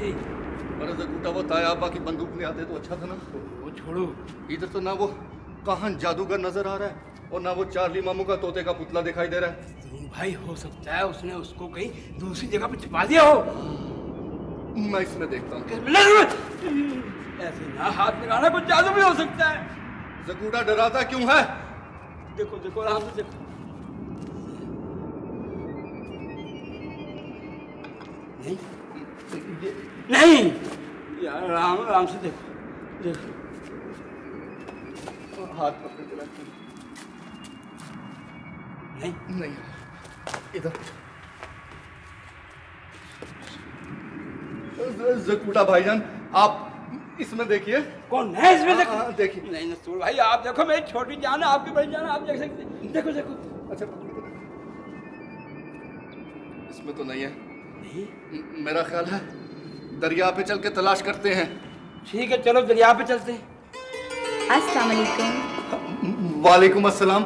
जी। अरे जकूटा वो तायाबा की बंदूक ले आते तो अच्छा था ना। वो छोड़ो, इधर तो ना वो काहन जादूगर नजर आ रहा है और ना वो चार्ली मामू का तोते का पुतला दिखाई दे रहा है। जरूर भाई, हो सकता है उसने उसको कहीं दूसरी जगह पे छिपा दिया हो। मैं इसमें देखता हूँ। ऐसे ना हाथ लगाना, कुछ जादू भी हो सकता है। जकूटा डराता क्यों है? देखो देखो, आराम से देखो। नहीं नहीं यार, आराम आराम से देखो देखो। हाथ पकड़ के रख। नहीं नहीं, इधर। जकूटा भाईजान, आप इसमें देखिए। कौन है इसमें? देखो। हाँ, देखिए। नहीं नसूर भाई, आप देखो, मेरी छोटी जान है, आपकी बड़ी जान है, आप देख सकते हैं। देखो देखो। अच्छा, इसमें तो नहीं है। नहीं, मेरा ख्याल है दरिया पे चल के तलाश करते हैं। ठीक है, चलो दरिया पे चलते हैं। अस्सलाम वालेकुम। वालेकुम अस्सलाम।